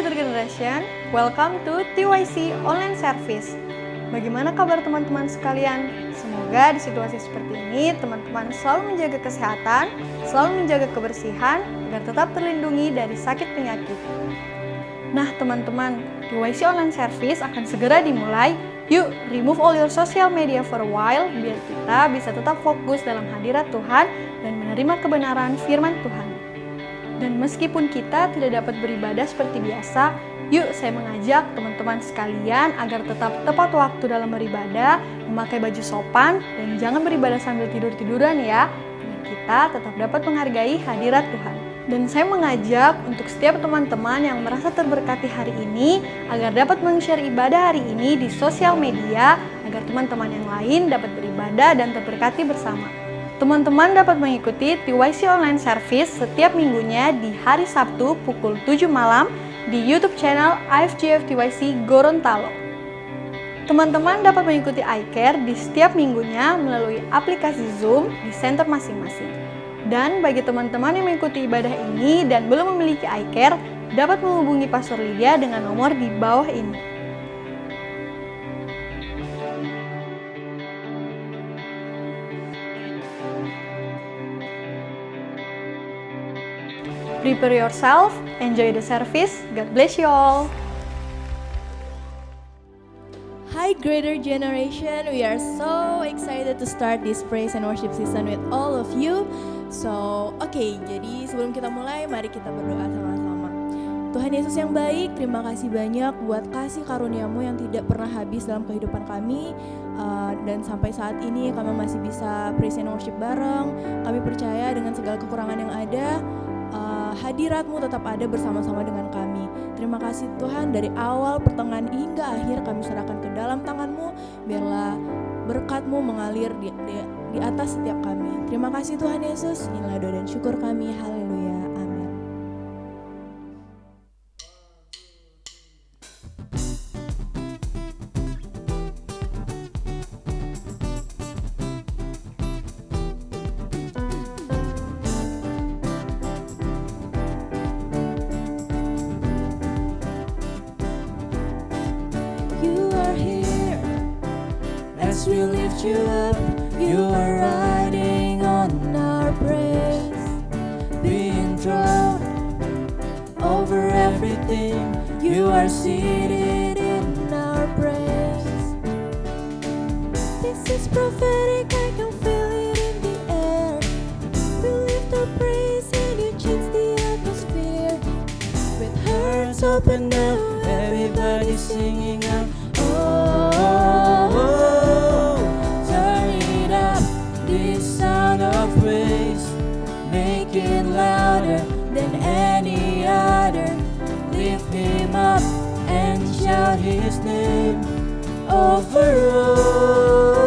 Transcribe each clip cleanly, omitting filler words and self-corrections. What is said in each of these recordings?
Together Generation, welcome to TYC Online Service. Bagaimana kabar teman-teman sekalian? Semoga di situasi seperti ini, teman-teman selalu menjaga kesehatan, selalu menjaga kebersihan, agar tetap terlindungi dari sakit penyakit. Nah teman-teman, TYC Online Service akan segera dimulai. Yuk, remove all your social media for a while, biar kita bisa tetap fokus dalam hadirat Tuhan dan menerima kebenaran firman Tuhan. Dan meskipun kita tidak dapat beribadah seperti biasa, yuk saya mengajak teman-teman sekalian agar tetap tepat waktu dalam beribadah, memakai baju sopan, dan jangan beribadah sambil tidur-tiduran ya, agar kita tetap dapat menghargai hadirat Tuhan. Dan saya mengajak untuk setiap teman-teman yang merasa terberkati hari ini, agar dapat men-share ibadah hari ini di sosial media, agar teman-teman yang lain dapat beribadah dan terberkati bersama. Teman-teman dapat mengikuti TYC Online Service setiap minggunya di hari Sabtu pukul 7 malam di YouTube channel IFGF TYC Gorontalo. Teman-teman dapat mengikuti iCare di setiap minggunya melalui aplikasi Zoom di center masing-masing. Dan bagi teman-teman yang mengikuti ibadah ini dan belum memiliki iCare, dapat menghubungi Pastor Lydia dengan nomor di bawah ini. Prepare yourself, enjoy the service, God bless you all. Hi Greater Generation, we are so excited to start this praise and worship season with all of you. So, jadi sebelum kita mulai, mari kita berdoa sama-sama. Tuhan Yesus yang baik, terima kasih banyak buat kasih karunia-Mu yang tidak pernah habis dalam kehidupan kami. Dan sampai saat ini kami masih bisa praise and worship bareng. Kami percaya dengan segala kekurangan yang ada, hadirat-Mu tetap ada bersama-sama dengan kami. Terima kasih Tuhan, dari awal, pertengahan hingga akhir kami serahkan ke dalam tangan-Mu. Biarlah berkat-Mu mengalir di atas setiap kami. Terima kasih Tuhan Yesus, inilah doa dan syukur kami. Haleluya, amin. We lift you up, you are riding on our praise, being thrown over everything, you are seated in our praise. This is prophetic, I can feel it in the air. We lift our praise and you change the atmosphere. With hearts open up, everybody singing out, oh, oh, oh. Of praise, make it louder than any other. Lift him up and shout his name over all.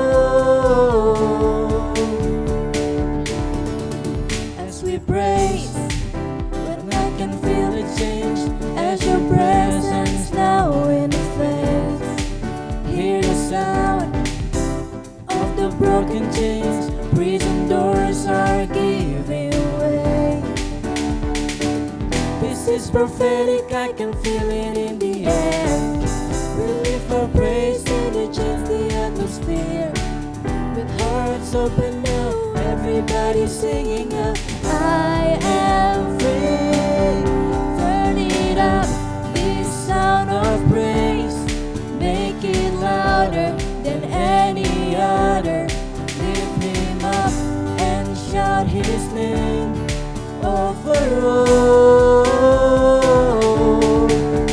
As we praise, when I can feel it change, as your presence now in the face. Hear the sound of the broken chains, prison doors are giving way. This is prophetic, I can feel it in the air. We lift our praise and it changes the atmosphere. With hearts open up, everybody singing up, I am free. Turn it up, this sound of praise. Make it louder than any other. Up and shout his name over all.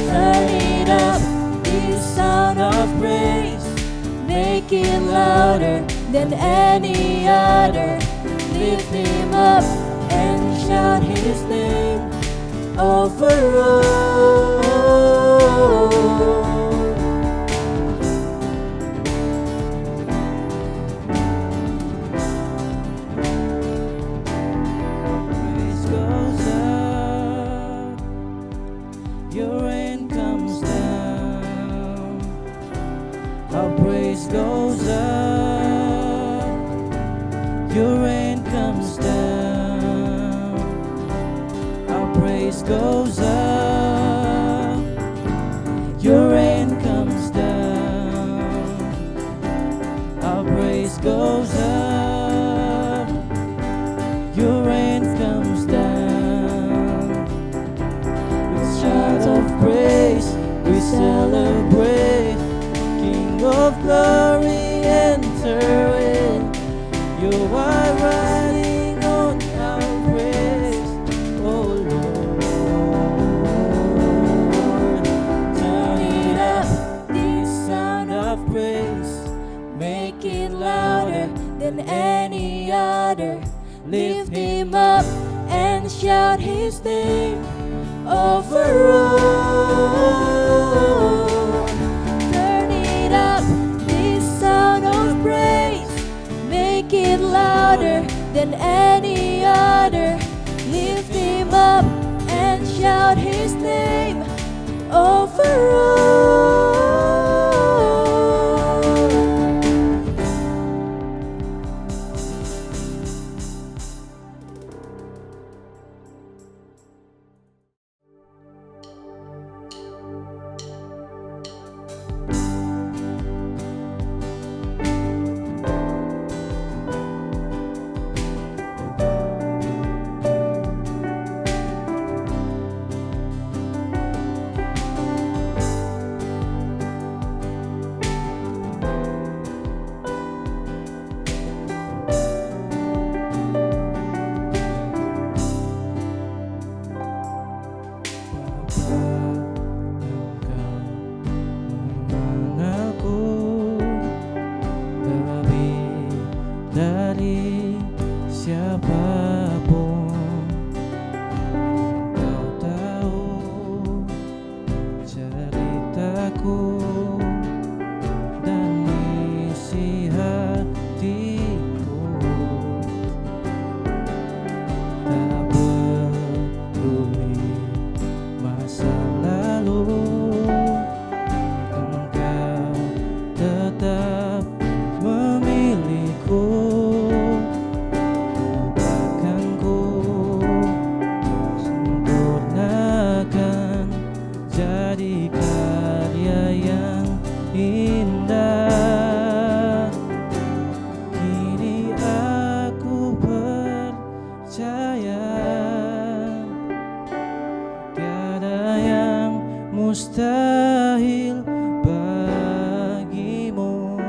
Turn it up, this sound of praise. Make it louder than any other. Lift him up and shout his name over all. Goes up, your rain comes down, our praise goes up, everything overall. Turn it up, this sound of praise. Make it louder than any other. Lift him up and shout his name overall. Dari siapapun, kau tahu ceritaku dan isi hatiku. Tak peduli masa lalu, engkau tetap memilihku. Jadi karya yang indah. Kini aku percaya tiada yang mustahil bagimu.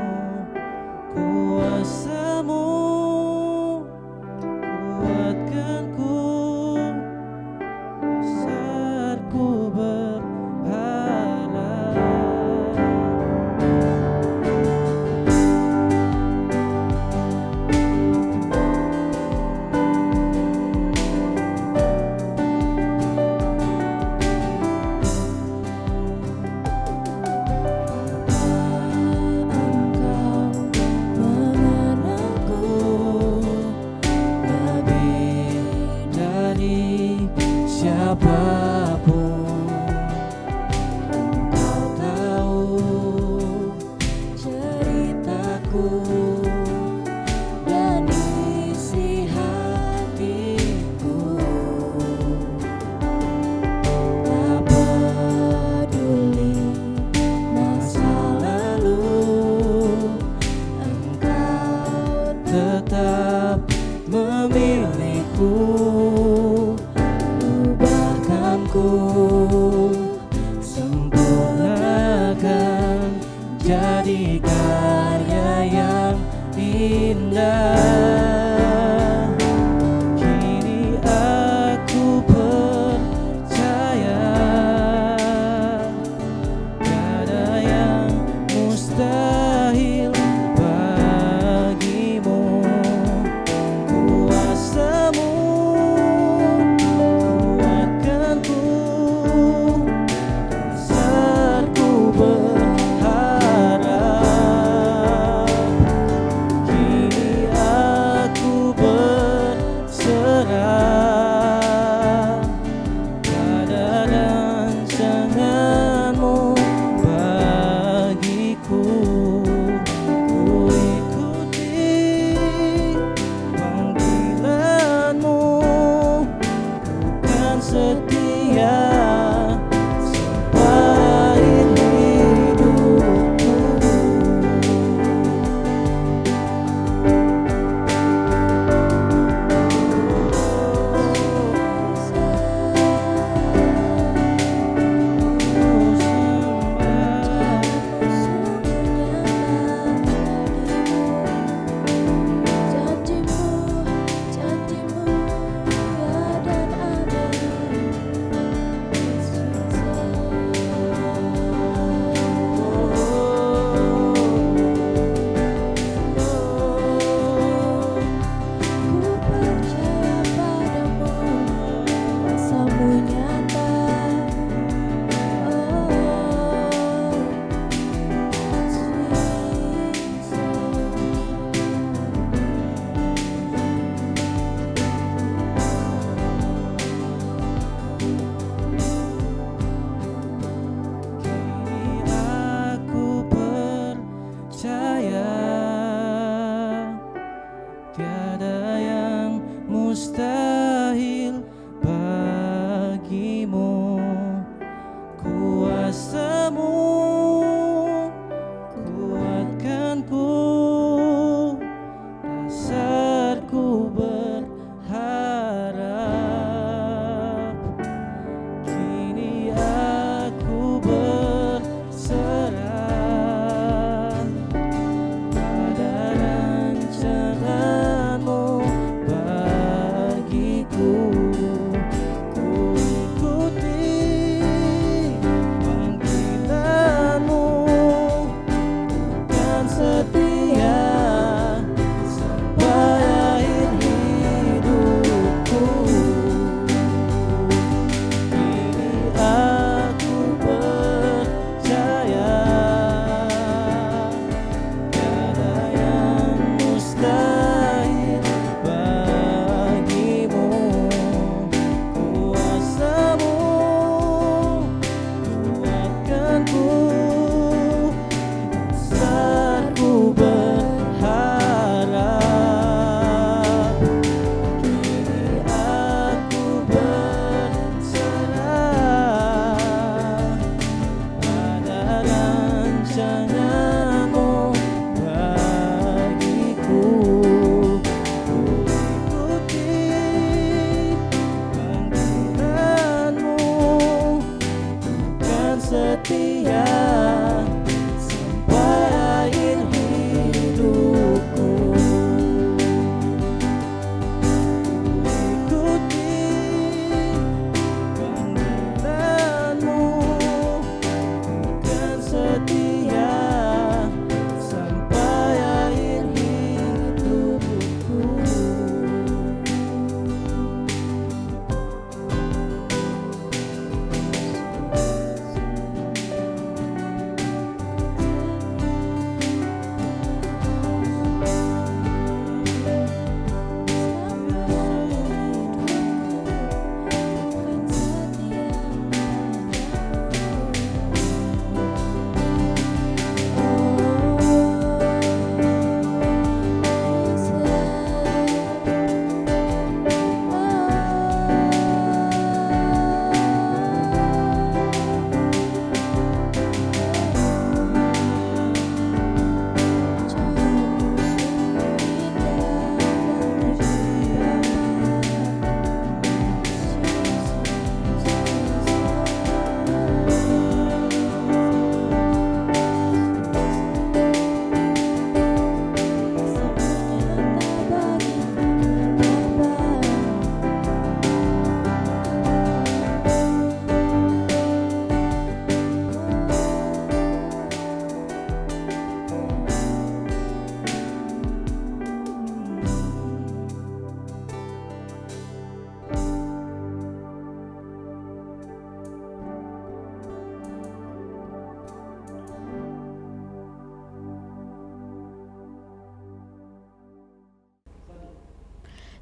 Kuasamu kuatkanku saat ku siapapun, kau tahu ceritaku dan isi hatiku. Tak peduli masa lalu, engkau tetap memilihku. Sempurnakan jadi karya yang indah. Kini aku percaya tiada yang mustahil bagimu. Kuasamu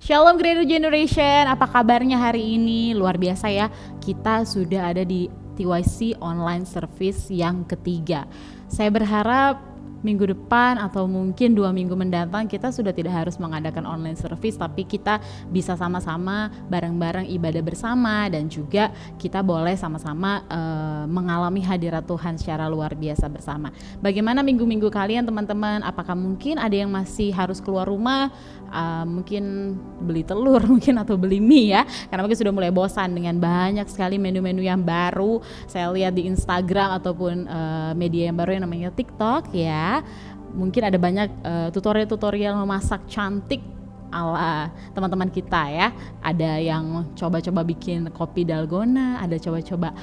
Shalom Greater Generation, apa kabarnya hari ini? Luar biasa ya, kita sudah ada di TYC Online Service yang ketiga. Saya berharap minggu depan atau mungkin 2 minggu mendatang kita sudah tidak harus mengadakan online service, tapi kita bisa sama-sama bareng-bareng ibadah bersama, dan juga kita boleh sama-sama mengalami hadirat Tuhan secara luar biasa bersama. Bagaimana minggu-minggu kalian teman-teman? Apakah mungkin ada yang masih harus keluar rumah, mungkin beli telur mungkin atau beli mie ya, karena mungkin sudah mulai bosan dengan banyak sekali menu-menu yang baru. Saya lihat di Instagram ataupun media yang baru yang namanya TikTok ya, mungkin ada banyak tutorial-tutorial memasak cantik ala teman-teman kita ya. Ada yang coba-coba bikin kopi dalgona, ada coba-coba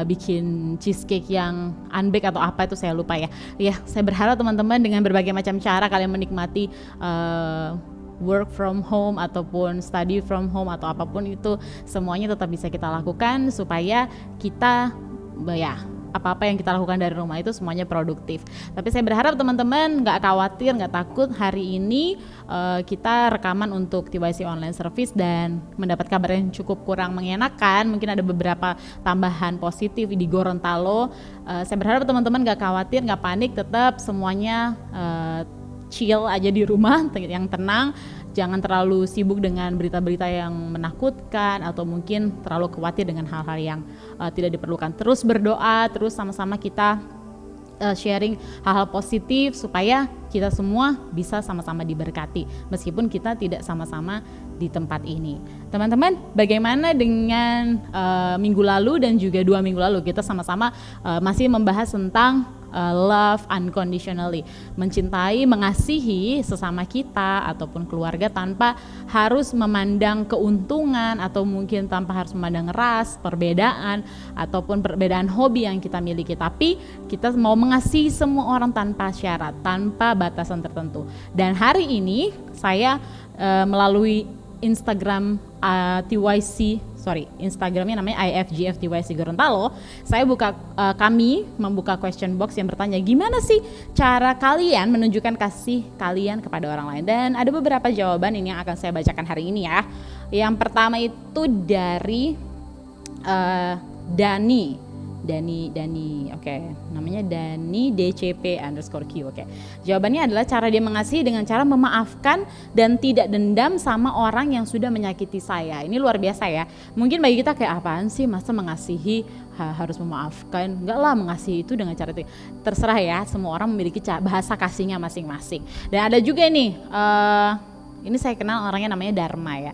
bikin cheesecake yang unbake atau apa itu saya lupa ya. Ya, saya berharap teman-teman dengan berbagai macam cara kalian menikmati work from home ataupun study from home atau apapun itu, semuanya tetap bisa kita lakukan supaya kita apa-apa yang kita lakukan dari rumah itu semuanya produktif. Tapi saya berharap teman-teman gak khawatir, gak takut. Hari ini kita rekaman untuk TYC Online Service dan mendapat kabar yang cukup kurang mengenakan. Mungkin ada beberapa tambahan positif di Gorontalo. Saya berharap teman-teman gak khawatir, gak panik, tetap semuanya chill aja di rumah, yang tenang. Jangan terlalu sibuk dengan berita-berita yang menakutkan atau mungkin terlalu khawatir dengan hal-hal yang tidak diperlukan. Terus berdoa, terus sama-sama kita sharing hal-hal positif supaya kita semua bisa sama-sama diberkati meskipun kita tidak sama-sama di tempat ini. Teman-teman, bagaimana dengan minggu lalu dan juga 2 minggu lalu kita sama-sama masih membahas tentang love unconditionally, mencintai, mengasihi sesama kita ataupun keluarga tanpa harus memandang keuntungan atau mungkin tanpa harus memandang ras, perbedaan ataupun perbedaan hobi yang kita miliki, tapi kita mau mengasihi semua orang tanpa syarat, tanpa batasan tertentu. Dan hari ini saya melalui Instagram Instagramnya namanya IFGF TYC Gorontalo. Saya kami membuka question box yang bertanya, gimana sih cara kalian menunjukkan kasih kalian kepada orang lain? Dan ada beberapa jawaban ini yang akan saya bacakan hari ini ya. Yang pertama itu dari Dani, oke, namanya Dani DCP_Q, oke. Jawabannya adalah cara dia mengasihi dengan cara memaafkan dan tidak dendam sama orang yang sudah menyakiti saya. Ini luar biasa ya. Mungkin bagi kita kayak apaan sih, masa mengasihi harus memaafkan? Enggak lah, mengasihi itu dengan cara itu. Terserah ya, semua orang memiliki bahasa kasihnya masing-masing. Dan ada juga nih, ini saya kenal orangnya namanya Dharma ya.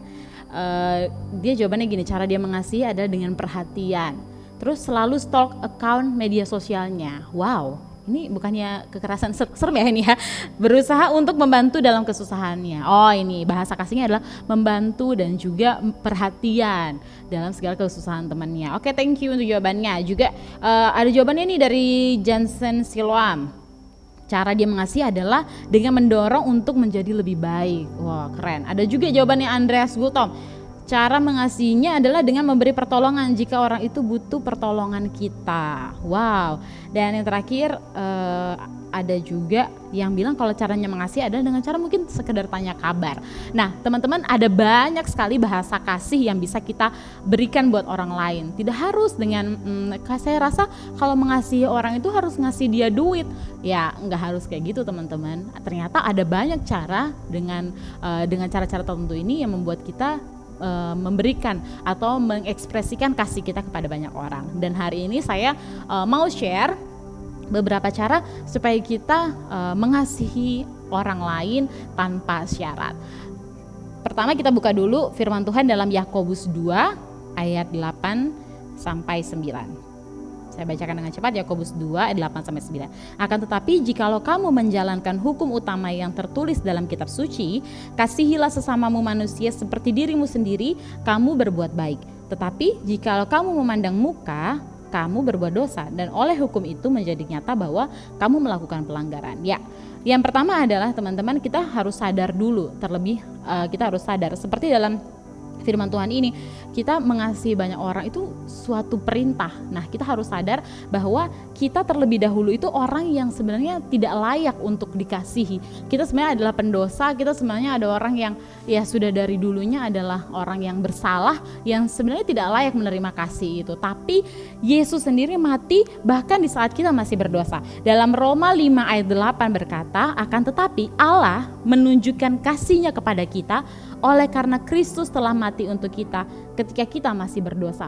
Dia jawabannya gini, cara dia mengasihi adalah dengan perhatian. Terus selalu stalk account media sosialnya. Wow, ini bukannya kekerasan, serem ya ini ya. Berusaha untuk membantu dalam kesusahannya. Oh, ini bahasa kasihnya adalah membantu dan juga perhatian dalam segala kesusahan temannya. Oke, thank you untuk jawabannya. Juga ada jawabannya nih dari Jansen Siloam. Cara dia mengasihi adalah dengan mendorong untuk menjadi lebih baik. Wah, keren. Ada juga jawabannya Andreas Gultom. Cara mengasihinya adalah dengan memberi pertolongan jika orang itu butuh pertolongan kita. Wow. Dan yang terakhir ada juga yang bilang kalau caranya mengasihi adalah dengan cara mungkin sekedar tanya kabar. Nah, teman-teman, ada banyak sekali bahasa kasih yang bisa kita berikan buat orang lain. Tidak harus dengan saya rasa kalau mengasihi orang itu harus ngasih dia duit. Ya, nggak harus kayak gitu teman-teman. Ternyata ada banyak cara dengan cara-cara tertentu ini yang membuat kita memberikan atau mengekspresikan kasih kita kepada banyak orang. Dan hari ini saya mau share beberapa cara supaya kita mengasihi orang lain tanpa syarat. Pertama, kita buka dulu firman Tuhan dalam Yakobus 2 ayat 8 sampai 9. Saya bacakan dengan cepat, Yakobus 2 ayat 8 sampai 9. Akan tetapi jikalau kamu menjalankan hukum utama yang tertulis dalam kitab suci, kasihilah sesamamu manusia seperti dirimu sendiri, kamu berbuat baik. Tetapi jikalau kamu memandang muka, kamu berbuat dosa, dan oleh hukum itu menjadi nyata bahwa kamu melakukan pelanggaran. Ya, yang pertama adalah teman-teman, kita harus sadar dulu, terlebih kita harus sadar seperti dalam firman Tuhan ini, kita mengasihi banyak orang itu suatu perintah. Nah, kita harus sadar bahwa kita terlebih dahulu itu orang yang sebenarnya tidak layak untuk dikasihi. Kita sebenarnya adalah pendosa, kita sebenarnya ada orang yang ya sudah dari dulunya adalah orang yang bersalah, yang sebenarnya tidak layak menerima kasih itu. Tapi Yesus sendiri mati bahkan di saat kita masih berdosa. Dalam Roma 5 ayat 8 berkata, akan tetapi Allah menunjukkan kasih-Nya kepada kita oleh karena Kristus telah mati untuk kita ketika kita masih berdosa.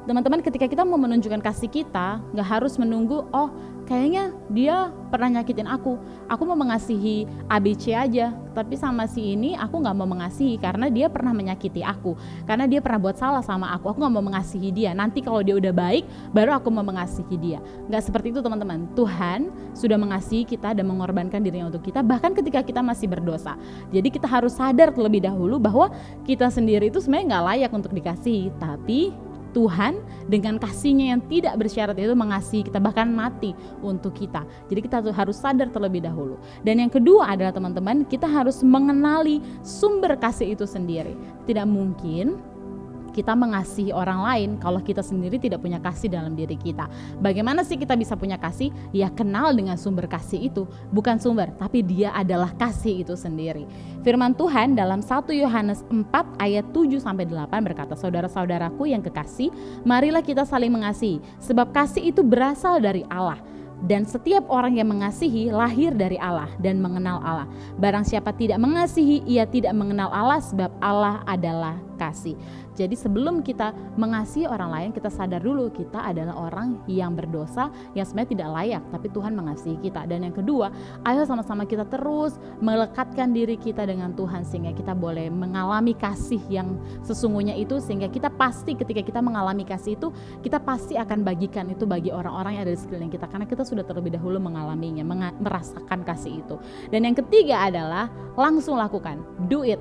Teman-teman, ketika kita mau menunjukkan kasih kita, gak harus menunggu, oh kayaknya dia pernah nyakitin aku mau mengasihi ABC aja, tapi sama si ini aku gak mau mengasihi karena dia pernah menyakiti aku, karena dia pernah buat salah sama aku gak mau mengasihi dia. Nanti kalau dia udah baik, baru aku mau mengasihi dia. Gak seperti itu teman-teman. Tuhan sudah mengasihi kita dan mengorbankan dirinya untuk kita, bahkan ketika kita masih berdosa. Jadi kita harus sadar terlebih dahulu bahwa kita sendiri itu sebenarnya gak layak untuk dikasihi, tapi Tuhan dengan kasih-Nya yang tidak bersyarat itu mengasihi kita, bahkan mati untuk kita. Jadi kita harus sadar terlebih dahulu. Dan yang kedua adalah teman-teman, kita harus mengenali sumber kasih itu sendiri. Tidak mungkin kita mengasihi orang lain kalau kita sendiri tidak punya kasih dalam diri kita. Bagaimana sih kita bisa punya kasih? Ya kenal dengan sumber kasih itu. Bukan sumber, tapi dia adalah kasih itu sendiri. Firman Tuhan dalam 1 Yohanes 4 ayat 7-8 berkata, saudara-saudaraku yang kekasih, marilah kita saling mengasihi, sebab kasih itu berasal dari Allah. Dan setiap orang yang mengasihi lahir dari Allah dan mengenal Allah. Barang siapa tidak mengasihi, ia tidak mengenal Allah, sebab Allah adalah kasih. Jadi sebelum kita mengasihi orang lain, kita sadar dulu kita adalah orang yang berdosa, yang sebenarnya tidak layak, tapi Tuhan mengasihi kita. Dan yang kedua, ayo sama-sama kita terus melekatkan diri kita dengan Tuhan, sehingga kita boleh mengalami kasih yang sesungguhnya itu, sehingga kita pasti ketika kita mengalami kasih itu, kita pasti akan bagikan itu bagi orang-orang yang ada di sekeliling kita, karena kita sudah terlebih dahulu mengalaminya, merasakan kasih itu. Dan yang ketiga adalah langsung lakukan, do it.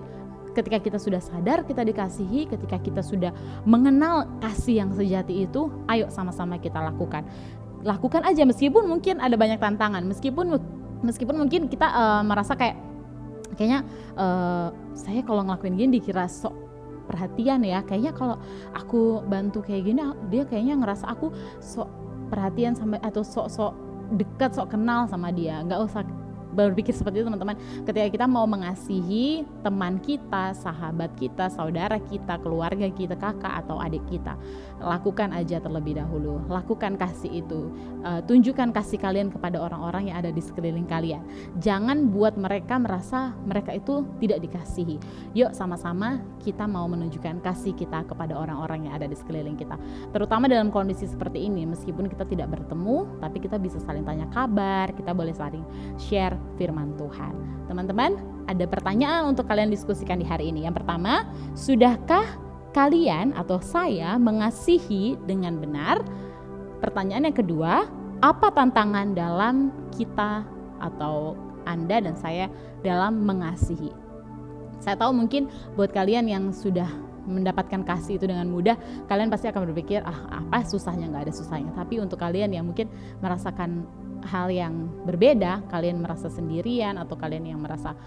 Ketika kita sudah sadar kita dikasihi, ketika kita sudah mengenal kasih yang sejati itu, ayo sama-sama kita lakukan. Lakukan aja meskipun mungkin ada banyak tantangan, meskipun mungkin kita merasa kayaknya saya kalau ngelakuin gini dikira sok perhatian ya, kayaknya kalau aku bantu kayak gini dia kayaknya ngerasa aku sok perhatian sama, atau sok dekat, sok kenal sama dia. Nggak usah berpikir seperti itu teman-teman. Ketika kita mau mengasihi teman kita, sahabat kita, saudara kita, keluarga kita, kakak atau adik kita, lakukan aja terlebih dahulu. Lakukan kasih itu. Tunjukkan kasih kalian kepada orang-orang yang ada di sekeliling kalian. Jangan buat mereka merasa mereka itu tidak dikasihi. Yuk sama-sama kita mau menunjukkan kasih kita kepada orang-orang yang ada di sekeliling kita. Terutama dalam kondisi seperti ini, meskipun kita tidak bertemu, tapi kita bisa saling tanya kabar, kita boleh saling share firman Tuhan. Teman-teman, ada pertanyaan untuk kalian diskusikan di hari ini. Yang pertama, sudahkah kalian atau saya mengasihi dengan benar? Pertanyaan yang kedua, apa tantangan dalam kita atau Anda dan saya dalam mengasihi? Saya tahu mungkin buat kalian yang sudah mendapatkan kasih itu dengan mudah, kalian pasti akan berpikir, apa susahnya? Nggak ada susahnya. Tapi untuk kalian yang mungkin merasakan hal yang berbeda, kalian merasa sendirian atau kalian yang merasa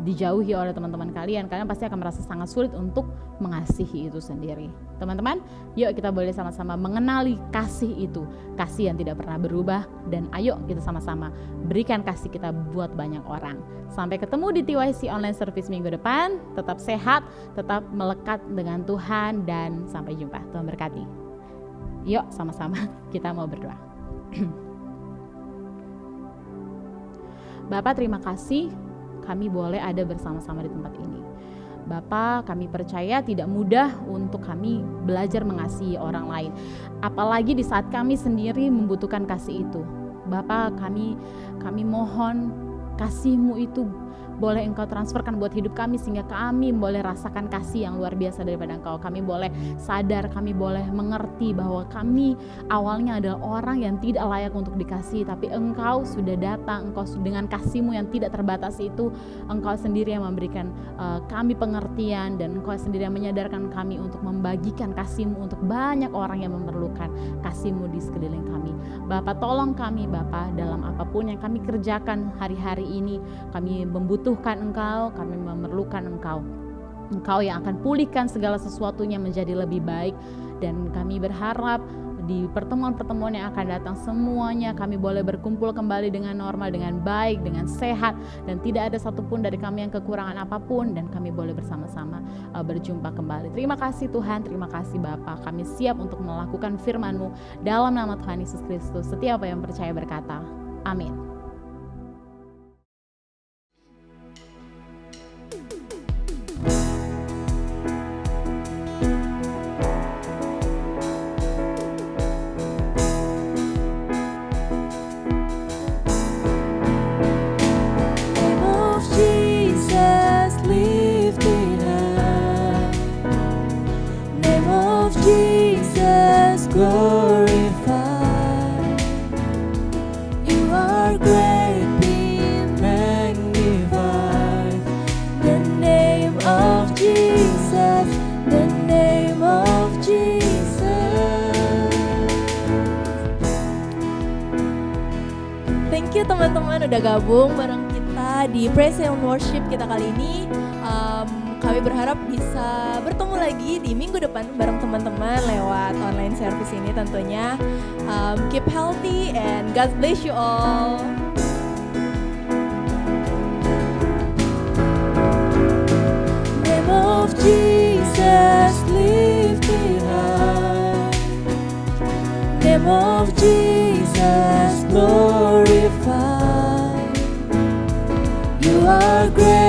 dijauhi oleh teman-teman kalian pasti akan merasa sangat sulit untuk mengasihi itu sendiri. Teman-teman, yuk kita boleh sama-sama mengenali kasih itu, kasih yang tidak pernah berubah, dan ayo kita sama-sama berikan kasih kita buat banyak orang. Sampai ketemu di TYC Online Service minggu depan. Tetap sehat, tetap melekat dengan Tuhan, dan sampai jumpa. Tuhan berkati. Yuk sama-sama kita mau berdoa. Bapak, terima kasih kami boleh ada bersama-sama di tempat ini. Bapak, kami percaya tidak mudah untuk kami belajar mengasihi orang lain, apalagi di saat kami sendiri membutuhkan kasih itu. Bapak, kami mohon kasih-Mu itu boleh Engkau transferkan buat hidup kami, sehingga kami boleh rasakan kasih yang luar biasa daripada Engkau. Kami boleh sadar, kami boleh mengerti bahwa kami awalnya adalah orang yang tidak layak untuk dikasihi, tapi Engkau sudah datang, Engkau dengan kasih-Mu yang tidak terbatas itu, Engkau sendiri yang memberikan kami pengertian, dan Engkau sendiri yang menyadarkan kami untuk membagikan kasih-Mu untuk banyak orang yang memerlukan kasih-Mu di sekeliling kami. Bapak, tolong kami Bapak dalam apapun yang kami kerjakan hari-hari ini. Kami membutuhkan Engkau, kami memerlukan Engkau. Engkau yang akan pulihkan segala sesuatunya menjadi lebih baik. Dan kami berharap di pertemuan-pertemuan yang akan datang semuanya kami boleh berkumpul kembali dengan normal, dengan baik, dengan sehat, dan tidak ada satupun dari kami yang kekurangan apapun, dan kami boleh bersama-sama berjumpa kembali. Terima kasih Tuhan, terima kasih Bapa. Kami siap untuk melakukan firman-Mu dalam nama Tuhan Yesus Kristus. Setiap yang percaya berkata, amin. Glorified, you are great, be magnified. The name of Jesus, the name of Jesus. Thank you teman-teman udah gabung bareng kita di Praise and Worship kita kali ini. Kami berharap bisa bertemu lagi di minggu depan bareng teman-teman lewat online service ini tentunya. Keep healthy and God bless you all. Name of Jesus lifted high, name of Jesus glorified. You are great.